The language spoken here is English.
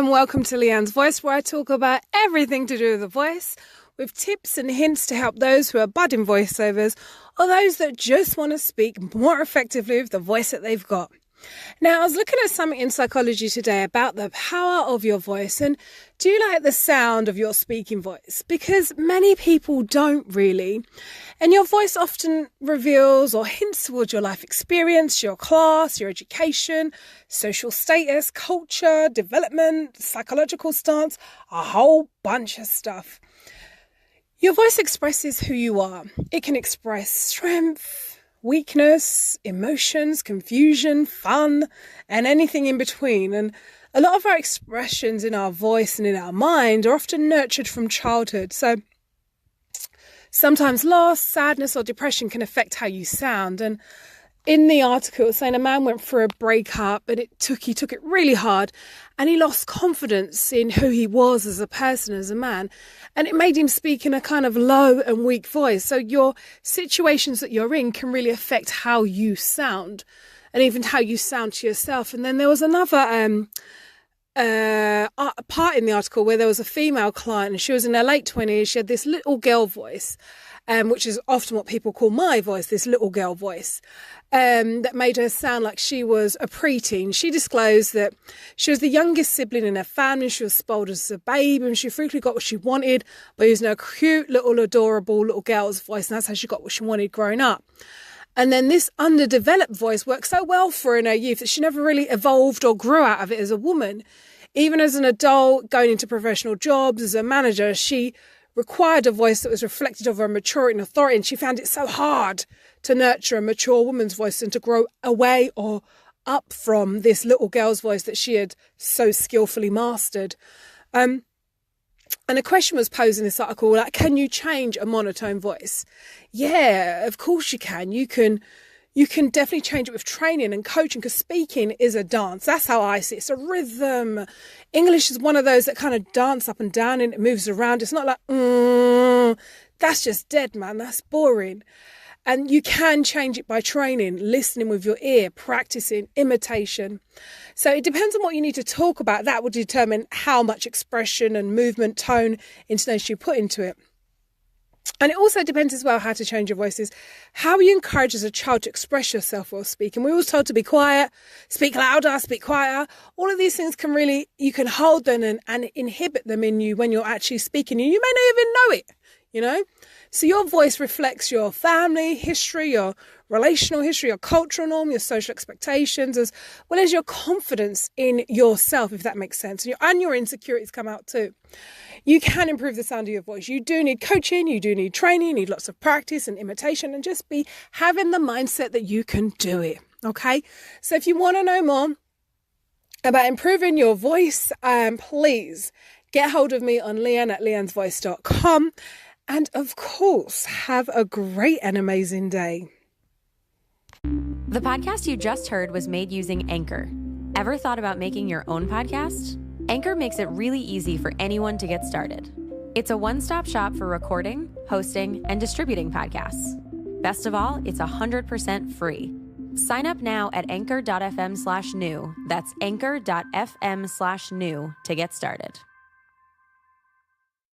and welcome to Leanne's Voice, where I talk about everything to do with the voice, with tips and hints to help those who are budding voiceovers or those that just want to speak more effectively with the voice that they've got. Now, I was looking at something in psychology today about the power of your voice, and do you like the sound of your speaking voice? Because many people don't really, and your voice often reveals or hints towards your life experience, your class, your education, social status, culture, development, psychological stance, a whole bunch of stuff. Your voice expresses who you are. It can express strength, weakness, emotions, confusion, fun, and anything in between. And a lot of our expressions in our voice and in our mind are often nurtured from childhood. So sometimes loss, sadness, or depression can affect how you sound. And in the article, it was saying a man went through a breakup and he took it really hard, and he lost confidence in who he was as a person, as a man. And it made him speak in a kind of low and weak voice. So your situations that you're in can really affect how you sound and even how you sound to yourself. And then there was another part in the article where there was a female client, and she was in her late 20s. She had this little girl voice, which is often what people call my voice, this little girl voice, that made her sound like she was a preteen. She disclosed that she was the youngest sibling in her family. She was spoiled as a babe, and she frequently got what she wanted by using her cute, little, adorable little girl's voice, and that's how she got what she wanted growing up. And then this underdeveloped voice worked so well for her in her youth that she never really evolved or grew out of it as a woman. Even as an adult, going into professional jobs, as a manager, she required a voice that was reflective of her maturity and authority, and she found it so hard to nurture a mature woman's voice and to grow away or up from this little girl's voice that she had so skillfully mastered. And a question was posed in this article, like, can you change a monotone voice? Yeah, of course you can. You can definitely change it with training and coaching, because speaking is a dance. That's how I see it. It's a rhythm. English is one of those that kind of dance up and down and it moves around. It's not like, that's just dead, man. That's boring. And you can change it by training, listening with your ear, practicing, imitation. So it depends on what you need to talk about. That will determine how much expression and movement, tone, intonation you put into it. And it also depends as well how to change your voices, how you encourage as a child to express yourself while speaking. We're always told to be quiet, speak louder, speak quieter. All of these things you can hold them and inhibit them in you when you're actually speaking. And you may not even know it, you know. So your voice reflects your family history, your relational history, your cultural norm, your social expectations, as well as your confidence in yourself, if that makes sense. And your insecurities come out too. You can improve the sound of your voice. You do need coaching, you do need training, you need lots of practice and imitation, and just be having the mindset that you can do it, okay? So if you want to know more about improving your voice, please get hold of me on leanne@leannesvoice.com. And of course, have a great and amazing day. The podcast you just heard was made using Anchor. Ever thought about making your own podcast? Anchor makes it really easy for anyone to get started. It's a one-stop shop for recording, hosting, and distributing podcasts. Best of all, it's 100% free. Sign up now at anchor.fm/new. That's anchor.fm/new to get started.